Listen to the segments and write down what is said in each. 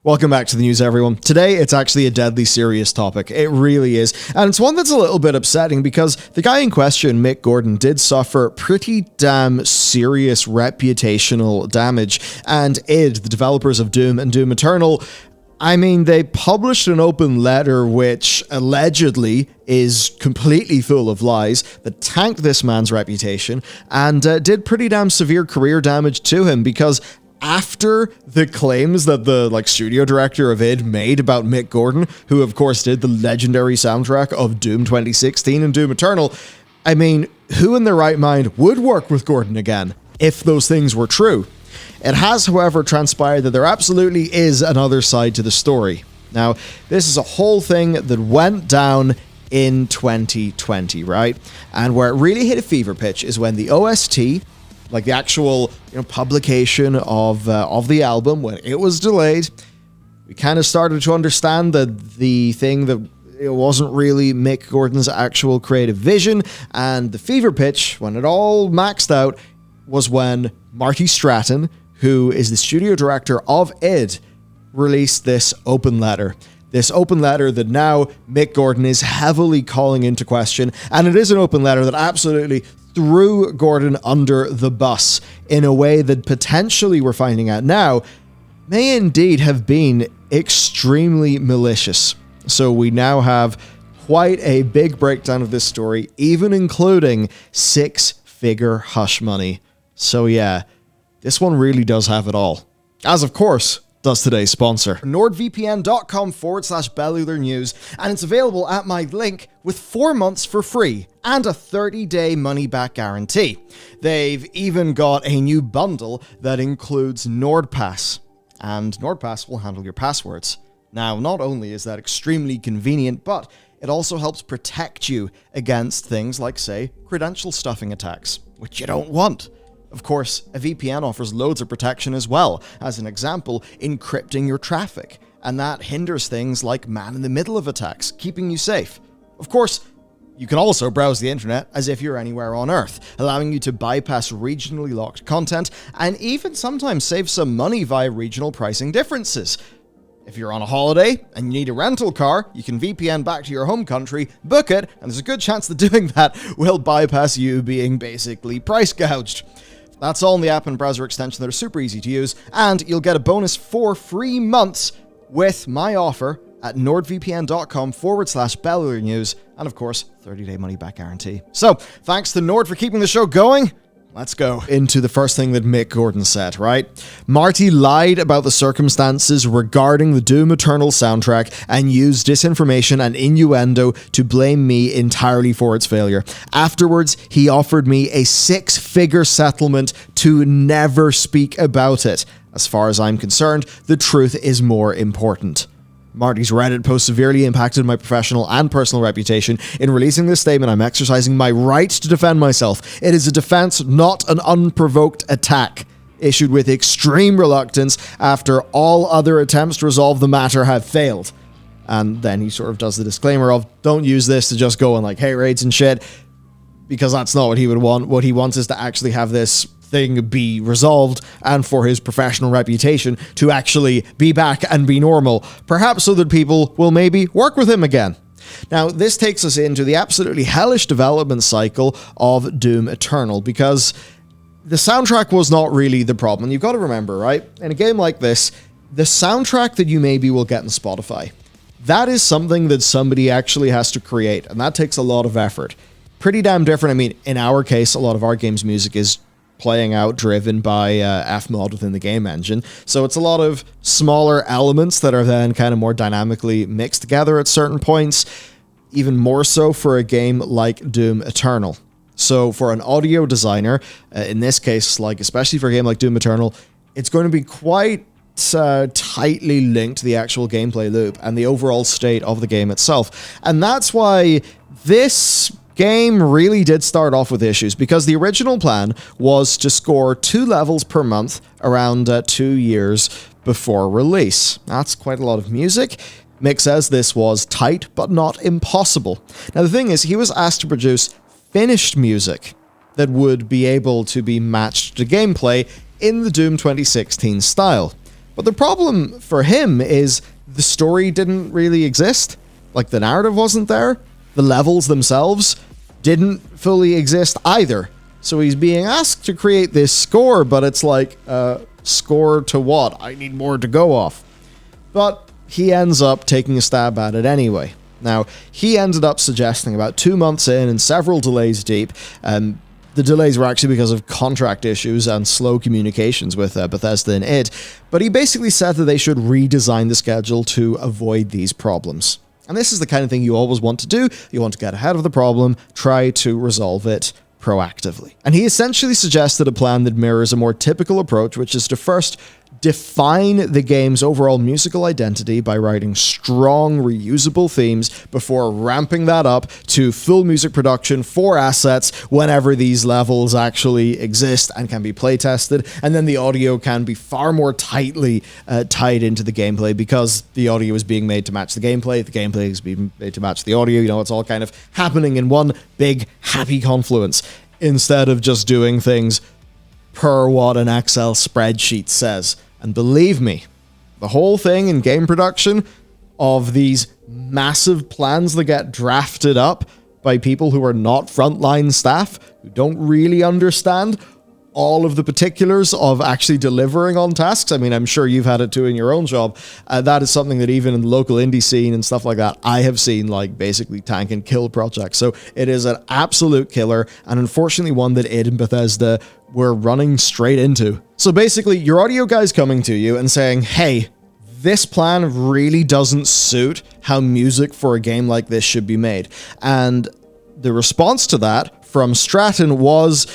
Welcome back to the news, everyone. Today, it's actually a deadly serious topic. It really is. And it's one that's a little bit upsetting because the guy in question, Mick Gordan, did suffer pretty damn serious reputational damage. And id, the developers of Doom and Doom Eternal, they published an open letter which allegedly is completely full of lies that tanked this man's reputation and did pretty damn severe career damage to him because after the claims that the studio director of id made about Mick Gordan, who of course did the legendary soundtrack of Doom 2016 and Doom Eternal, who in their right mind would work with Gordan again if those things were true? It has, however, transpired that there absolutely is another side to the story. Now, this is a whole thing that went down in 2020, right? And where it really hit a fever pitch is when the OST, like the actual publication of the album, when it was delayed, we kind of started to understand that the thing that it wasn't really Mick Gordan's actual creative vision, and the fever pitch, when it all maxed out, was when Marty Stratton, who is the studio director of id, released this open letter. This open letter that now Mick Gordan is heavily calling into question, and it is an open letter that absolutely threw Gordan under the bus in a way that potentially, we're finding out now, may indeed have been extremely malicious. So we now have quite a big breakdown of this story, even including six-figure hush money. So yeah, this one really does have it all. As of course does today's sponsor, nordvpn.com/Bellular News, and it's available at my link with 4 months for free and a 30-day money-back guarantee. They've even got a new bundle that includes NordPass, and NordPass will handle your passwords. Now, not only is that extremely convenient, but it also helps protect you against things like, say, credential stuffing attacks, which you don't want. Of course, a VPN offers loads of protection as well, as an example, encrypting your traffic, and that hinders things like man-in-the-middle of attacks, keeping you safe. Of course, you can also browse the internet as if you're anywhere on Earth, allowing you to bypass regionally locked content, and even sometimes save some money via regional pricing differences. If you're on a holiday and you need a rental car, you can VPN back to your home country, book it, and there's a good chance that doing that will bypass you being basically price gouged. That's all in the app and browser extension that are super easy to use, and you'll get a bonus 4 free months with my offer at nordvpn.com/Bellular News, and of course, 30-day money-back guarantee. So, thanks to Nord for keeping the show going. Let's go into the first thing that Mick Gordan said, right? Marty lied about the circumstances regarding the Doom Eternal soundtrack and used disinformation and innuendo to blame me entirely for its failure. Afterwards, he offered me a 6-figure settlement to never speak about it. As far as I'm concerned, the truth is more important. Marty's Reddit post severely impacted my professional and personal reputation. In releasing this statement, I'm exercising my right to defend myself. It is a defense, not an unprovoked attack, issued with extreme reluctance after all other attempts to resolve the matter have failed. And then he sort of does the disclaimer of, don't use this to just go on hate raids and shit, because that's not what he would want. What he wants is to actually have this thing be resolved, and for his professional reputation to actually be back and be normal, perhaps so that people will maybe work with him again. Now, this takes us into the absolutely hellish development cycle of Doom Eternal, because the soundtrack was not really the problem. You've got to remember, right? In a game like this, the soundtrack that you maybe will get on Spotify, that is something that somebody actually has to create, and that takes a lot of effort. Pretty damn different. In our case, a lot of our game's music is playing out driven by fmod within the game engine. So it's a lot of smaller elements that are then kind of more dynamically mixed together at certain points, even more so for a game like Doom Eternal. So for an audio designer, in this case, especially for a game like Doom Eternal, it's going to be quite tightly linked to the actual gameplay loop and the overall state of the game itself. And that's why this game really did start off with issues, because the original plan was to score 2 levels per month around 2 years before release. That's quite a lot of music. Mick says this was tight, but not impossible. Now the thing is, he was asked to produce finished music that would be able to be matched to gameplay in the Doom 2016 style. But the problem for him is the story didn't really exist. Like, the narrative wasn't there. The levels themselves didn't fully exist either. So he's being asked to create this score, but it's like, score to what? I need more to go off. But he ends up taking a stab at it anyway. Now, he ended up suggesting about 2 months in and several delays deep, the delays were actually because of contract issues and slow communications with Bethesda and id, but he basically said that they should redesign the schedule to avoid these problems. And this is the kind of thing you always want to do. You want to get ahead of the problem, try to resolve it proactively. And he essentially suggested a plan that mirrors a more typical approach, which is to first define the game's overall musical identity by writing strong, reusable themes before ramping that up to full music production for assets whenever these levels actually exist and can be playtested. And then the audio can be far more tightly tied into the gameplay because the audio is being made to match the gameplay is being made to match the audio. You know, it's all kind of happening in one big happy confluence instead of just doing things per what an Excel spreadsheet says. And believe me, the whole thing in game production of these massive plans that get drafted up by people who are not frontline staff, who don't really understand all of the particulars of actually delivering on tasks. I mean, I'm sure you've had it too in your own job. That is something that even in the local indie scene and stuff like that, I have seen like basically tank and kill projects. So it is an absolute killer, and unfortunately one that id and Bethesda were running straight into. So basically, your audio guy's coming to you and saying, hey, this plan really doesn't suit how music for a game like this should be made. And the response to that from Stratton was,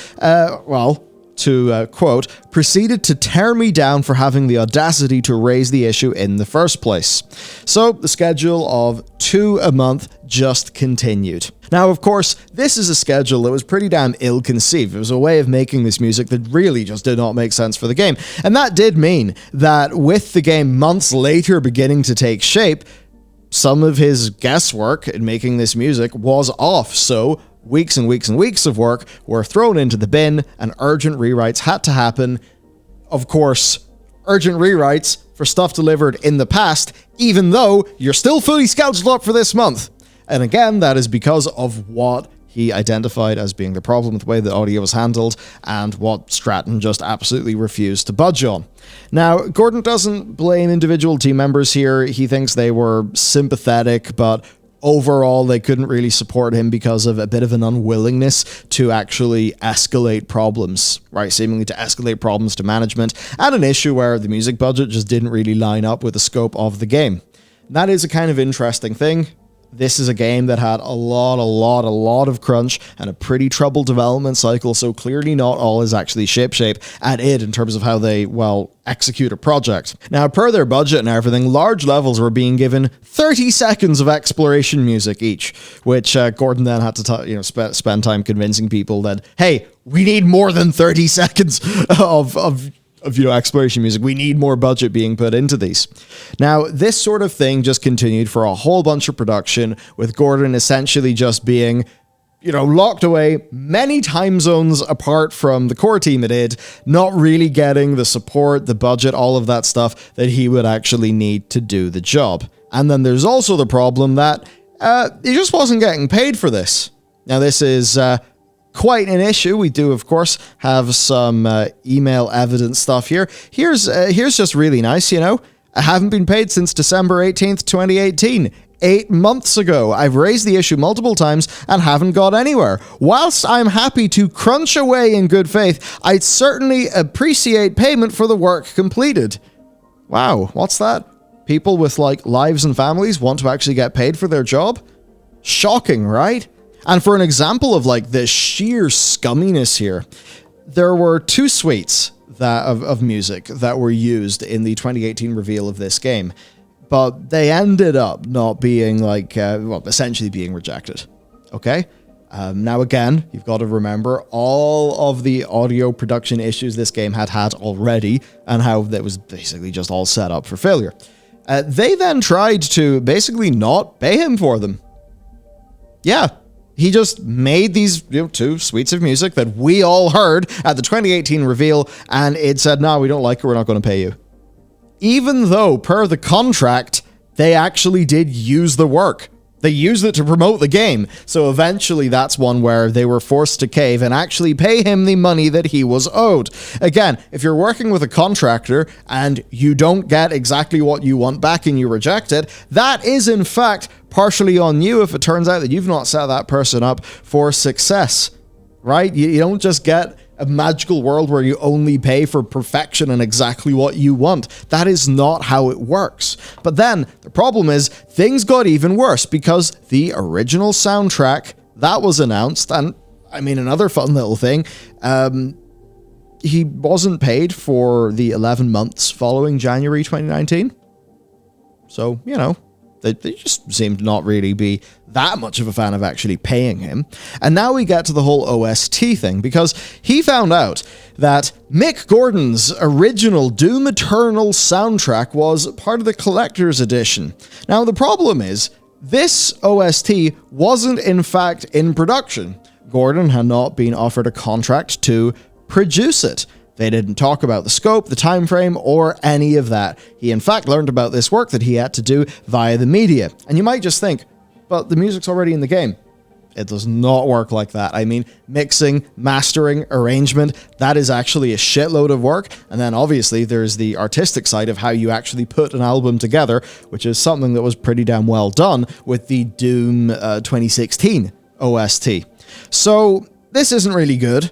to quote, proceeded to tear me down for having the audacity to raise the issue in the first place. So the schedule of 2 a month just continued. Now, of course, this is a schedule that was pretty damn ill-conceived. It was a way of making this music that really just did not make sense for the game. And that did mean that with the game months later beginning to take shape, some of his guesswork in making this music was off. So weeks and weeks and weeks of work were thrown into the bin and urgent rewrites had to happen. Of course, urgent rewrites for stuff delivered in the past, even though you're still fully scheduled up for this month. And again, that is because of what he identified as being the problem with the way the audio was handled and what Stratton just absolutely refused to budge on. Now, Gordan doesn't blame individual team members here. He thinks they were sympathetic, but overall, they couldn't really support him because of a bit of an unwillingness to actually escalate problems, right? Seemingly to escalate problems to management, and an issue where the music budget just didn't really line up with the scope of the game. And that is a kind of interesting thing. This is a game that had a lot of crunch and a pretty troubled development cycle, so clearly not all is actually shipshape at id in terms of how they, well, execute a project. Now, per their budget and everything, large levels were being given 30 seconds of exploration music each, which Gordan then had to spend time convincing people that, hey, we need more than 30 seconds of exploration music. We need more budget being put into these. Now, this sort of thing just continued for a whole bunch of production, with Gordan essentially just being, locked away many time zones apart from the core team at id, not really getting the support, the budget, all of that stuff that he would actually need to do the job. And then there's also the problem that he just wasn't getting paid for this. Now, this is quite an issue. We do, of course, have some email evidence stuff here. Here's just really nice, I haven't been paid since December 18th, 2018. 8 months ago. I've raised the issue multiple times and haven't got anywhere. Whilst I'm happy to crunch away in good faith, I'd certainly appreciate payment for the work completed. Wow, what's that? People with, lives and families want to actually get paid for their job? Shocking, right? And for an example of the sheer scumminess here, there were 2 suites of music that were used in the 2018 reveal of this game, but they ended up not being essentially being rejected. Okay? Now again, you've got to remember all of the audio production issues this game had already and how that was basically just all set up for failure. They then tried to basically not pay him for them. Yeah. He just made these 2 suites of music that we all heard at the 2018 reveal, and it said, no, we don't like it, we're not going to pay you. even though, per the contract, they actually did use the work. They used it to promote the game. So eventually that's one where they were forced to cave and actually pay him the money that he was owed. Again, if you're working with a contractor and you don't get exactly what you want back and you reject it, that is in fact partially on you if it turns out that you've not set that person up for success, right? You don't just get a magical world where you only pay for perfection and exactly what you want. That is not how it works. But then the problem is things got even worse because the original soundtrack that was announced, and I mean, another fun little thing, he wasn't paid for the 11 months following January 2019. So, you know, they just seemed to not really be that much of a fan of actually paying him. And now we get to the whole OST thing, because he found out that Mick Gordan's original Doom Eternal soundtrack was part of the collector's edition. Now, the problem is, this OST wasn't in fact in production. Gordan had not been offered a contract to produce it. They didn't talk about the scope, the time frame, or any of that. He in fact learned about this work that he had to do via the media. And you might just think, but the music's already in the game. It does not work like that. I mean, mixing, mastering, arrangement, that is actually a shitload of work. And then obviously there's the artistic side of how you actually put an album together, which is something that was pretty damn well done with the Doom 2016 OST. So this isn't really good.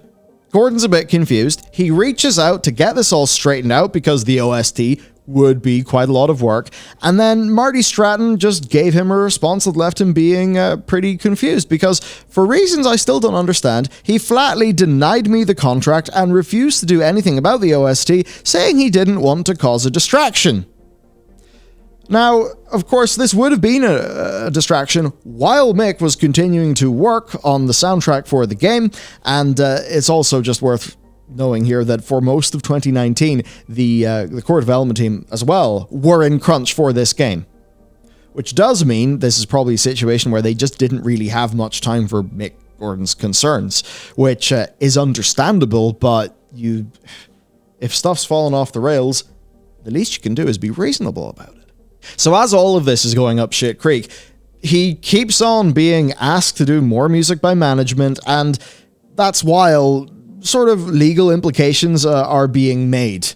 Gordan's a bit confused. He reaches out to get this all straightened out because the OST would be quite a lot of work. And then Marty Stratton just gave him a response that left him being pretty confused because, for reasons I still don't understand, he flatly denied me the contract and refused to do anything about the OST, saying he didn't want to cause a distraction. Now, of course, this would have been a distraction while Mick was continuing to work on the soundtrack for the game, and it's also just worth knowing here that for most of 2019, the core development team as well were in crunch for this game. Which does mean this is probably a situation where they just didn't really have much time for Mick Gordan's concerns, which is understandable, but if stuff's fallen off the rails, the least you can do is be reasonable about it. So as all of this is going up shit creek, he keeps on being asked to do more music by management, and that's while sort of legal implications are being made,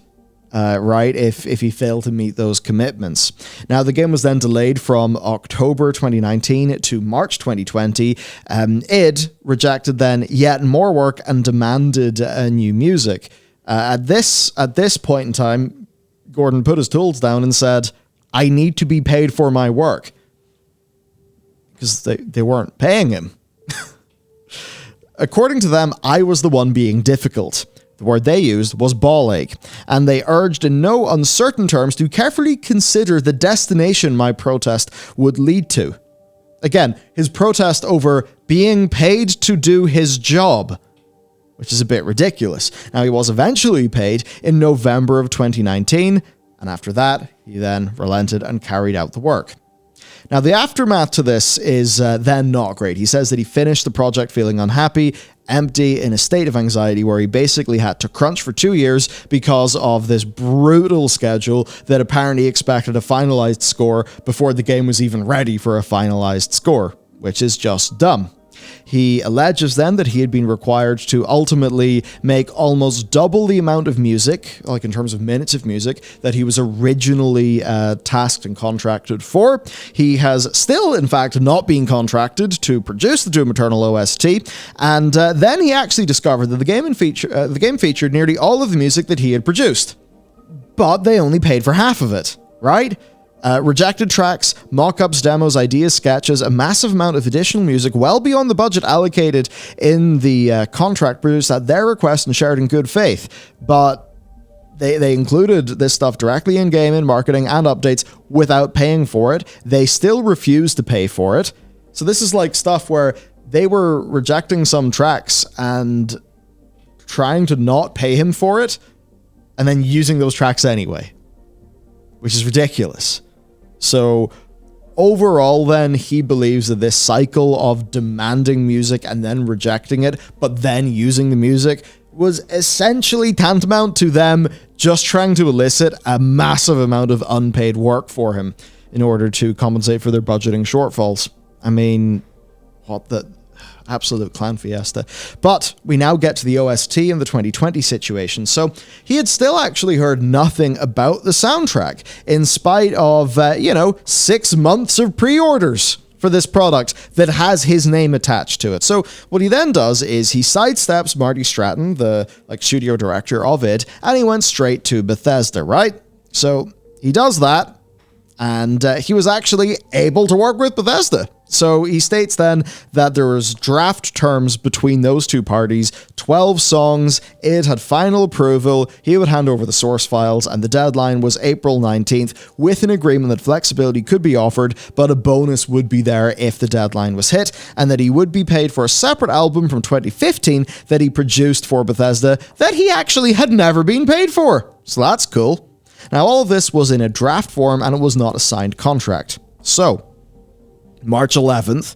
right, if he failed to meet those commitments. Now, the game was then delayed from October 2019 to March 2020. id rejected then yet more work and demanded new music. At this point in time, Gordan put his tools down and said, I need to be paid for my work. Because they weren't paying him. According to them, I was the one being difficult. The word they used was ball ache, and they urged in no uncertain terms to carefully consider the destination my protest would lead to. Again, his protest over being paid to do his job, which is a bit ridiculous. Now, he was eventually paid in November of 2019, and after that, he then relented and carried out the work. Now, the aftermath to this is then not great. He says that he finished the project feeling unhappy, empty, in a state of anxiety where he basically had to crunch for 2 years because of this brutal schedule that apparently expected a finalized score before the game was even ready for a finalized score, which is just dumb. He alleges then that he had been required to ultimately make almost double the amount of music, like in terms of minutes of music, that he was originally tasked and contracted for. He has still, in fact, not been contracted to produce the Doom Eternal OST, and then he actually discovered that the game featured nearly all of the music that he had produced. But they only paid for half of it, right? Rejected tracks, mock-ups, demos, ideas, sketches, a massive amount of additional music well beyond the budget allocated in the contract produced at their request and shared in good faith. But they included this stuff directly in-game in marketing and updates without paying for it. They still refused to pay for it. So this is like stuff where they were rejecting some tracks and trying to not pay him for it, and then using those tracks anyway, which is ridiculous. So overall then, he believes that this cycle of demanding music and then rejecting it, but then using the music, was essentially tantamount to them just trying to elicit a massive amount of unpaid work for him in order to compensate for their budgeting shortfalls. I mean, what the absolute clown fiesta. But we now get to the OST in the 2020 situation. So he had still actually heard nothing about the soundtrack, in spite of, 6 months of pre-orders for this product that has his name attached to it. So what he then does is he sidesteps Marty Stratton, the studio director of it, and he went straight to Bethesda, right? So he does that, and he was actually able to work with Bethesda. So he states then that there was draft terms between those two parties, 12 songs, it had final approval, he would hand over the source files, and the deadline was April 19th, with an agreement that flexibility could be offered, but a bonus would be there if the deadline was hit, and that he would be paid for a separate album from 2015 that he produced for Bethesda that he actually had never been paid for. So that's cool. Now, all of this was in a draft form, and it was not a signed contract. So, March 11th,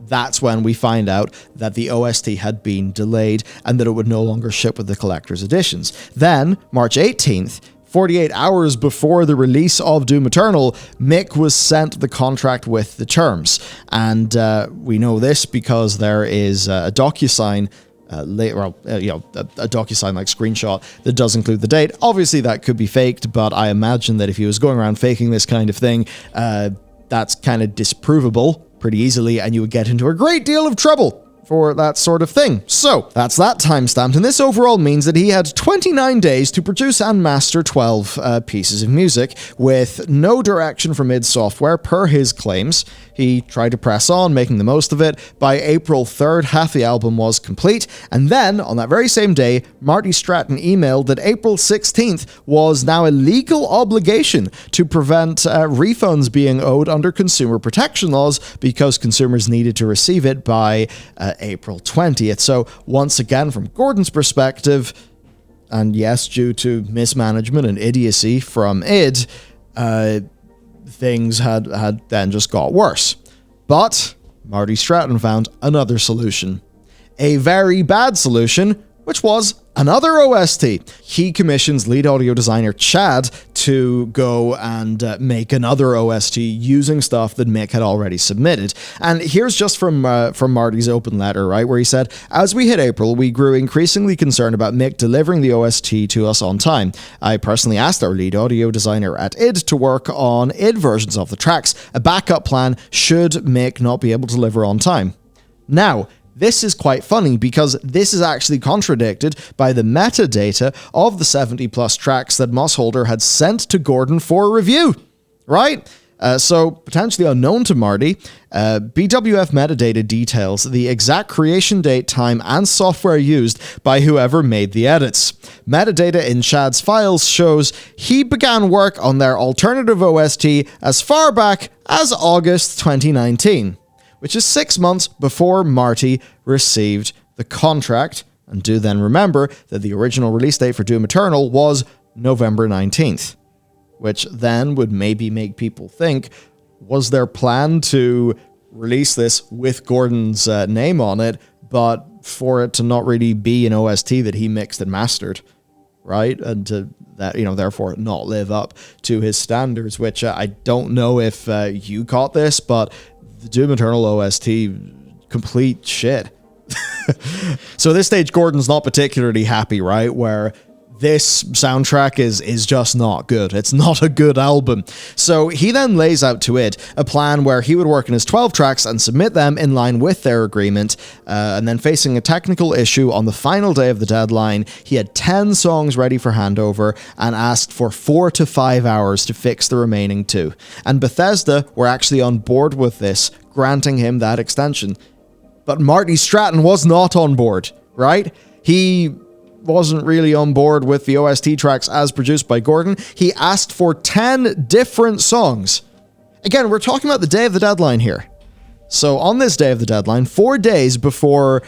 that's when we find out that the OST had been delayed and that it would no longer ship with the collector's editions. Then, March 18th, 48 hours before the release of Doom Eternal, Mick was sent the contract with the terms. And we know this because there is a DocuSign a DocuSign-like screenshot that does include the date. Obviously, that could be faked, but I imagine that if he was going around faking this kind of thing, that's kind of disprovable pretty easily, and you would get into a great deal of trouble for that sort of thing. So, that's that timestamped, and this overall means that he had 29 days to produce and master 12 pieces of music, with no direction from id Software, per his claims. He tried to press on, making the most of it. By April 3rd, half the album was complete, and then, on that very same day, Marty Stratton emailed that April 16th was now a legal obligation to prevent refunds being owed under consumer protection laws, because consumers needed to receive it by April 20th. So, once again, from Gordan's perspective, and yes, due to mismanagement and idiocy from id, things had then just got worse. But Marty Stratton found another solution. A very bad solution, which was another OST. He commissions lead audio designer Chad to go and make another OST using stuff that Mick had already submitted. And here's just from Marty's open letter, right, where he said, "As we hit April, we grew increasingly concerned about Mick delivering the OST to us on time. I personally asked our lead audio designer at id to work on id versions of the tracks, a backup plan should Mick not be able to deliver on time." Now, this is quite funny because this is actually contradicted by the metadata of the 70-plus tracks that Mossholder had sent to Gordan for review, right? So, potentially unknown to Marty, BWF metadata details the exact creation date, time, and software used by whoever made the edits. Metadata in Chad's files shows he began work on their alternative OST as far back as August 2019. Which is 6 months before Marty received the contract. And do then remember that the original release date for Doom Eternal was November 19th. Which then would maybe make people think, was their plan to release this with Gordan's name on it, but for it to not really be an OST that he mixed and mastered, right? And to that, therefore not live up to his standards, which I don't know if you caught this, but the Doom Eternal OST, complete shit. So at this stage, Gordan's not particularly happy, right? Where this soundtrack is just not good. It's not a good album. So he then lays out to id a plan where he would work on his 12 tracks and submit them in line with their agreement. And then facing a technical issue on the final day of the deadline, he had 10 songs ready for handover and asked for 4 to 5 hours to fix the remaining 2. And Bethesda were actually on board with this, granting him that extension. But Marty Stratton was not on board, right? He wasn't really on board with the OST tracks as produced by Gordan. He asked for 10 different songs. Again, we're talking about the day of the deadline here. So on this day of the deadline, 4 days before,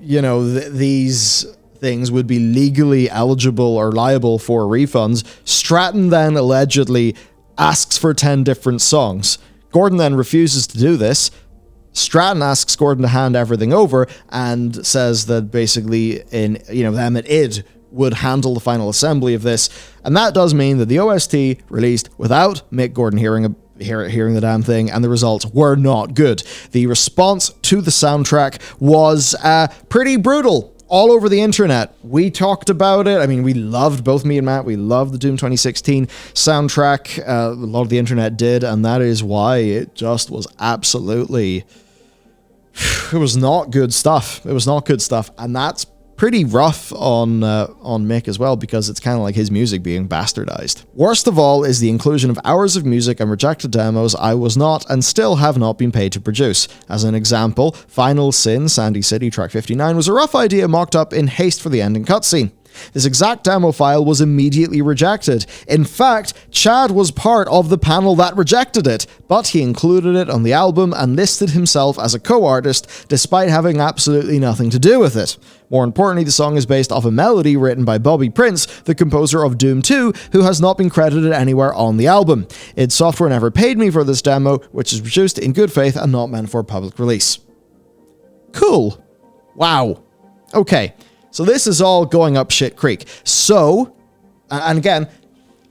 these things would be legally eligible or liable for refunds, Stratton then allegedly asks for 10 different songs. Gordan then refuses to do this, Stratton asks Gordan to hand everything over and says that basically them at id would handle the final assembly of this. And that does mean that the OST released without Mick Gordan hearing the damn thing, and the results were not good. The response to the soundtrack was pretty brutal all over the internet. We talked about it. I mean, we loved, both me and Matt, we loved the Doom 2016 soundtrack. A lot of the internet did, and that is why it just was absolutely... It was not good stuff. It was not good stuff, and that's pretty rough on Mick as well, because it's kind of like his music being bastardized. Worst of all is the inclusion of hours of music and rejected demos I was not and still have not been paid to produce. As an example, Final Sin, Sandy City, track 59, was a rough idea mocked up in haste for the ending cutscene. This exact demo file was immediately rejected. In fact, Chad was part of the panel that rejected it, but he included it on the album and listed himself as a co-artist, despite having absolutely nothing to do with it. More importantly, the song is based off a melody written by Bobby Prince, the composer of Doom 2, who has not been credited anywhere on the album. id Software never paid me for this demo, which is produced in good faith and not meant for public release. Cool. Wow. Okay. So this is all going up shit creek. So, and again,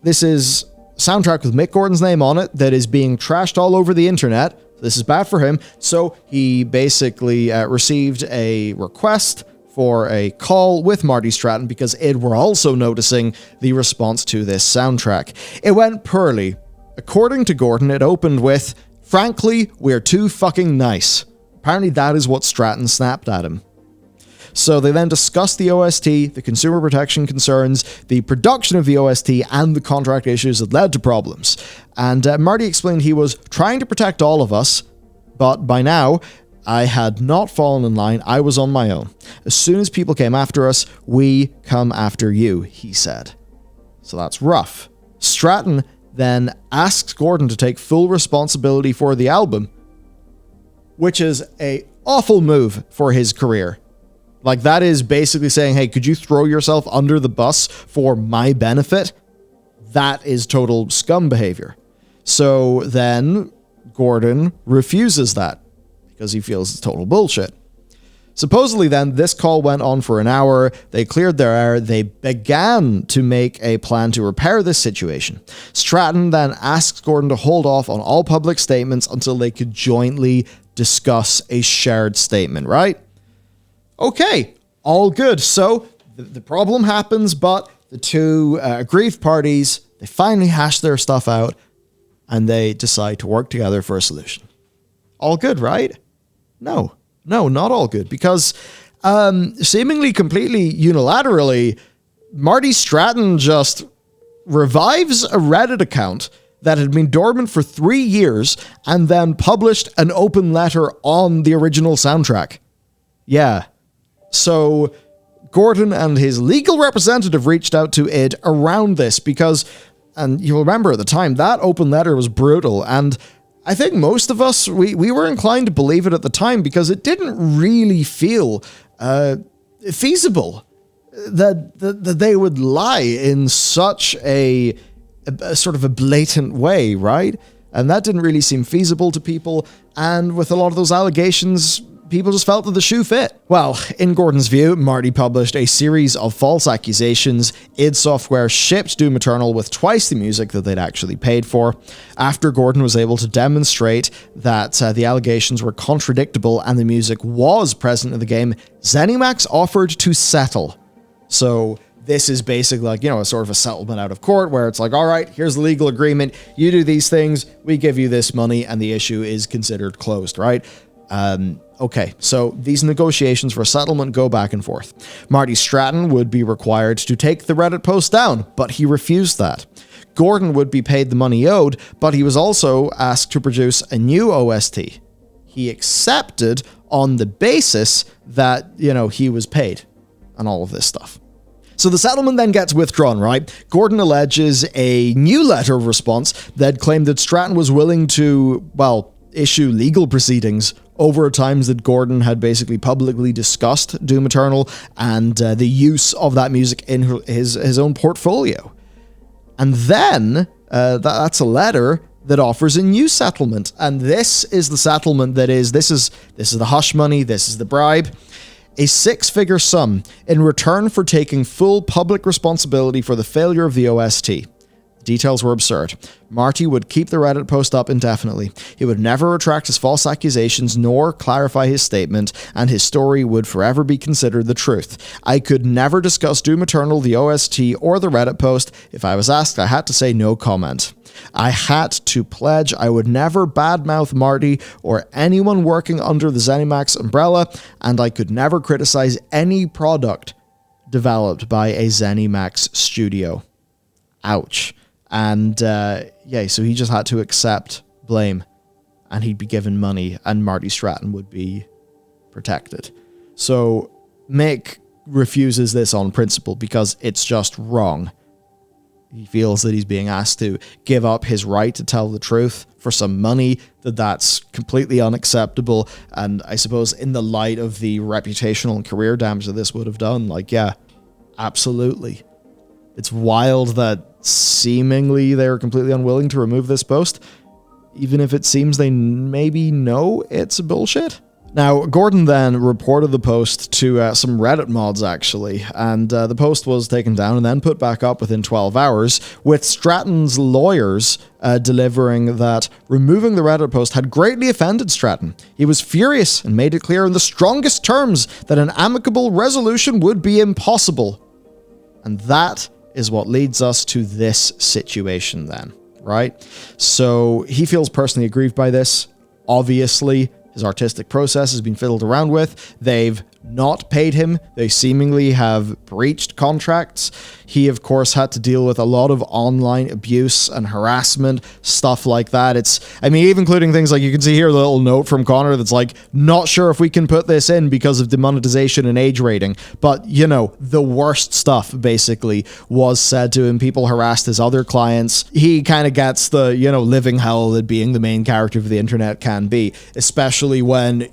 this is soundtrack with Mick Gordan's name on it that is being trashed all over the internet. This is bad for him. So he basically received a request for a call with Marty Stratton because id were also noticing the response to this soundtrack. It went poorly. According to Gordan, it opened with, "Frankly, we're too fucking nice." Apparently that is what Stratton snapped at him. So they then discussed the OST, the consumer protection concerns, the production of the OST, and the contract issues that led to problems. And Marty explained he was trying to protect all of us, but by now, I had not fallen in line. I was on my own. As soon as people came after us, we come after you, he said. So that's rough. Stratton then asked Gordan to take full responsibility for the album, which is an awful move for his career. Like, that is basically saying, hey, could you throw yourself under the bus for my benefit? That is total scum behavior. So then Gordan refuses that because he feels it's total bullshit. Supposedly then, this call went on for an hour. They cleared their air. They began to make a plan to repair this situation. Stratton then asked Gordan to hold off on all public statements until they could jointly discuss a shared statement, right? Okay, all good. So the problem happens, but the two aggrieved parties, they finally hash their stuff out and they decide to work together for a solution. All good, right? No, not all good, because seemingly completely unilaterally, Marty Stratton just revives a Reddit account that had been dormant for 3 years and then published an open letter on the original soundtrack. Yeah. So Gordan and his legal representative reached out to id around this because, and you'll remember at the time, that open letter was brutal. And I think most of us, we were inclined to believe it at the time because it didn't really feel feasible that they would lie in such a sort of a blatant way, right? And that didn't really seem feasible to people. And with a lot of those allegations, people just felt that the shoe fit. Well, in Gordan's view, Marty published a series of false accusations. id Software shipped Doom Eternal with twice the music that they'd actually paid for. After Gordan was able to demonstrate that the allegations were contradictable and the music was present in the game, ZeniMax offered to settle. So this is basically like, a sort of a settlement out of court where it's like, all right, here's the legal agreement. You do these things, we give you this money, and the issue is considered closed, right? Okay, so these negotiations for settlement go back and forth. Marty Stratton would be required to take the Reddit post down, but he refused that. Gordan would be paid the money owed, but he was also asked to produce a new OST. He accepted on the basis that, he was paid and all of this stuff. So the settlement then gets withdrawn, right? Gordan alleges a new letter of response that claimed that Stratton was willing to, issue legal proceedings over times that Gordan had basically publicly discussed Doom Eternal and the use of that music in his own portfolio. And then, that's a letter that offers a new settlement. And this is the settlement that is, this is the hush money, this is the bribe. A 6-figure sum in return for taking full public responsibility for the failure of the OST. Details were absurd. Marty would keep the Reddit post up indefinitely. He would never retract his false accusations nor clarify his statement, and his story would forever be considered the truth. I could never discuss Doom Eternal, the OST, or the Reddit post. If I was asked, I had to say no comment. I had to pledge I would never badmouth Marty or anyone working under the ZeniMax umbrella, and I could never criticize any product developed by a ZeniMax studio. Ouch. And, so he just had to accept blame, and he'd be given money, and Marty Stratton would be protected. So Mick refuses this on principle because it's just wrong. He feels that he's being asked to give up his right to tell the truth for some money, that's completely unacceptable, and I suppose in the light of the reputational and career damage that this would have done, absolutely. It's wild that seemingly they're completely unwilling to remove this post, even if it seems they maybe know it's bullshit. Now, Gordan then reported the post to some Reddit mods, actually, and the post was taken down and then put back up within 12 hours, with Stratton's lawyers delivering that removing the Reddit post had greatly offended Stratton. He was furious and made it clear in the strongest terms that an amicable resolution would be impossible. And that is what leads us to this situation then, right? So he feels personally aggrieved by this. Obviously, his artistic process has been fiddled around with. They've not paid him. They seemingly have breached contracts. He, of course, had to deal with a lot of online abuse and harassment, stuff like that. Even including things like, you can see here the little note from Connor that's like, not sure if we can put this in because of demonetization and age rating. But, the worst stuff, basically, was said to him. People harassed his other clients. He kind of gets the, living hell that being the main character of the internet can be, especially when,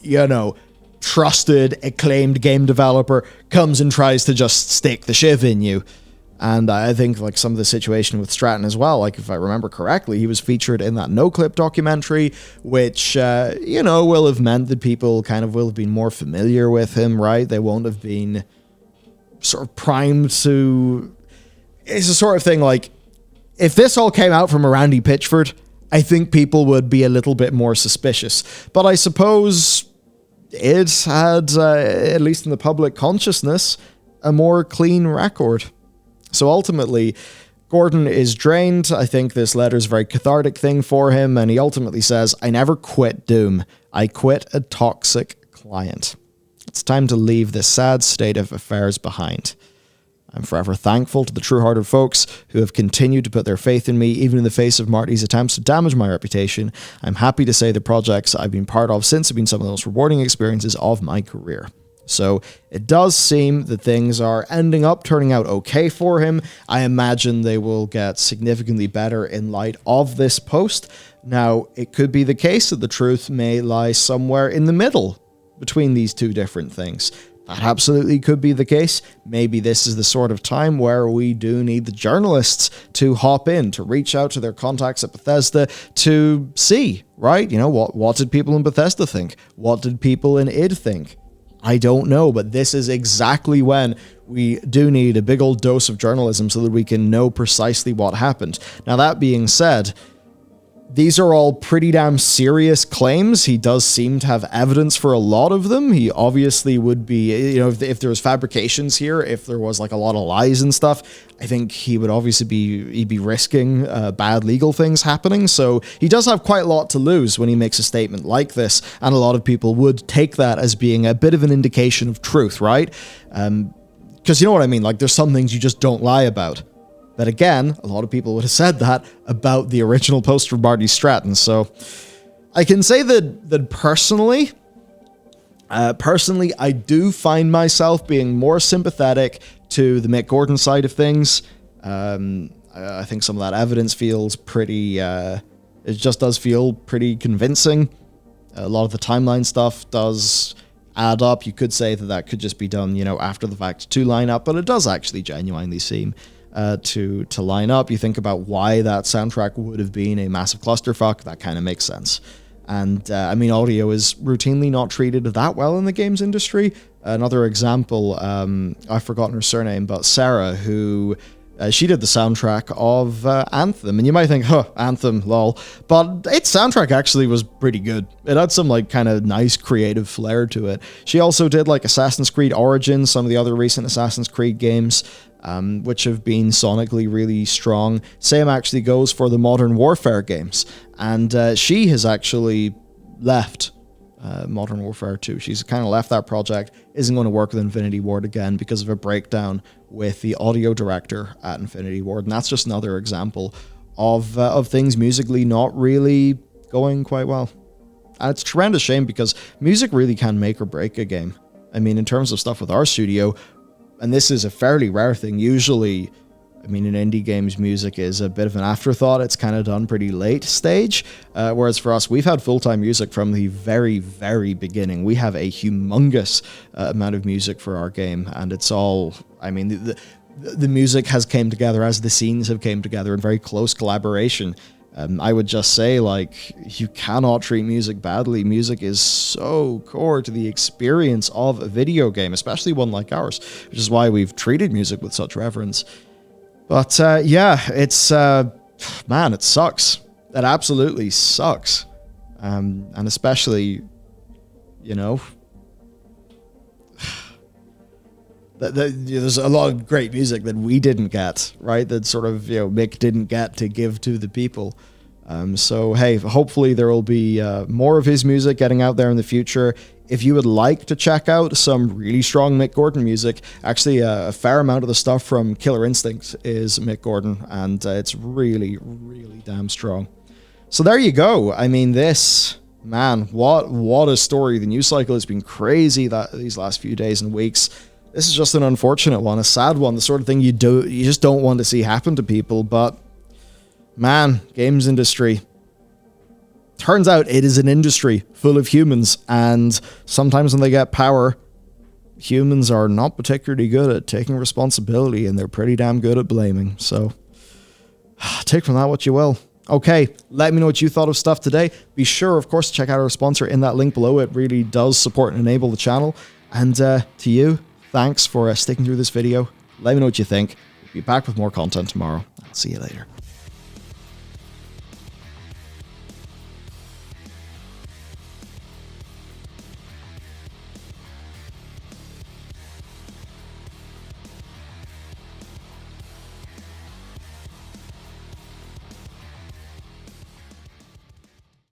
trusted, acclaimed game developer comes and tries to just stick the shiv in you. And I think some of the situation with Stratton as well, if I remember correctly, he was featured in that NoClip documentary, which, will have meant that people kind of will have been more familiar with him, right? They won't have been sort of primed to... It's a sort of thing if this all came out from a Randy Pitchford, I think people would be a little bit more suspicious. But I suppose it had, at least in the public consciousness, a more clean record. So ultimately, Gordan is drained. I think this letter is a very cathartic thing for him, and he ultimately says, I never quit Doom. I quit a toxic client. It's time to leave this sad state of affairs behind. I'm forever thankful to the true-hearted folks who have continued to put their faith in me, even in the face of Marty's attempts to damage my reputation. I'm happy to say the projects I've been part of since have been some of the most rewarding experiences of my career. So it does seem that things are turning out okay for him. I imagine they will get significantly better in light of this post. Now, it could be the case that the truth may lie somewhere in the middle between these two different things. That absolutely could be the case. Maybe this is the sort of time where we do need the journalists to hop in, to reach out to their contacts at Bethesda to see, right? What did people in Bethesda think? What did people in id think? I don't know, but this is exactly when we do need a big old dose of journalism so that we can know precisely what happened. Now, that being said, these are all pretty damn serious claims. He does seem to have evidence for a lot of them. He obviously would be, if there was fabrications here, if there was a lot of lies and stuff, I think he would obviously he'd be risking bad legal things happening. So he does have quite a lot to lose when he makes a statement like this. And a lot of people would take that as being a bit of an indication of truth, right? Because you know what I mean? There's some things you just don't lie about. But again, a lot of people would have said that about the original post from Marty Stratton. So I can say that personally, I do find myself being more sympathetic to the Mick Gordan side of things. I think some of that evidence feels pretty, it just does feel pretty convincing. A lot of the timeline stuff does add up. You could say that could just be done, after the fact to line up, but it does actually genuinely seem to line up. You think about why that soundtrack would have been a massive clusterfuck. That kind of makes sense. And I mean, audio is routinely not treated that well in the games industry. Another example, I've forgotten her surname, but Sarah, who she did the soundtrack of Anthem. And you might think, huh, Anthem, lol. But its soundtrack actually was pretty good. It had some like kind of nice creative flair to it. She also did like Assassin's Creed Origins, some of the other recent Assassin's Creed games, which have been sonically really strong. Same actually goes for the Modern Warfare games. And she has actually left Modern Warfare 2. She's kind of left that project, isn't going to work with Infinity Ward again because of a breakdown with the audio director at Infinity Ward. And that's just another example of things musically not really going quite well. And it's a tremendous shame because music really can make or break a game. I mean, in terms of stuff with our studio, and this is a fairly rare thing, usually, I mean, in indie games, music is a bit of an afterthought. It's kind of done pretty late stage. Whereas for us, we've had full-time music from the very, very beginning. We have a humongous amount of music for our game. And it's all, I mean, the music has came together as the scenes have came together in very close collaboration. I would just say, like, you cannot treat music badly. Music is so core to the experience of a video game, especially one like ours, which is why we've treated music with such reverence. But yeah, it's, man, it sucks. It absolutely sucks. And especially, you know, there's a lot of great music that we didn't get, right? That sort of, you know, Mick didn't get to give to the people. So, hey, hopefully there will be more of his music getting out there in the future. If you would like to check out some really strong Mick Gordan music, actually a fair amount of the stuff from Killer Instinct is Mick Gordan, and it's really, really damn strong. So there you go. I mean, this, man, what a story. The news cycle has been crazy these last few days and weeks. This is just an unfortunate one, a sad one, the sort of thing you just don't want to see happen to people, but man, games industry. Turns out it is an industry full of humans, and sometimes when they get power, humans are not particularly good at taking responsibility, and they're pretty damn good at blaming. So take from that what you will. Okay, let me know what you thought of stuff today. Be sure, of course, to check out our sponsor in that link below. It really does support and enable the channel. And to you, thanks for sticking through this video. Let me know what you think. We'll be back with more content tomorrow. I'll see you later.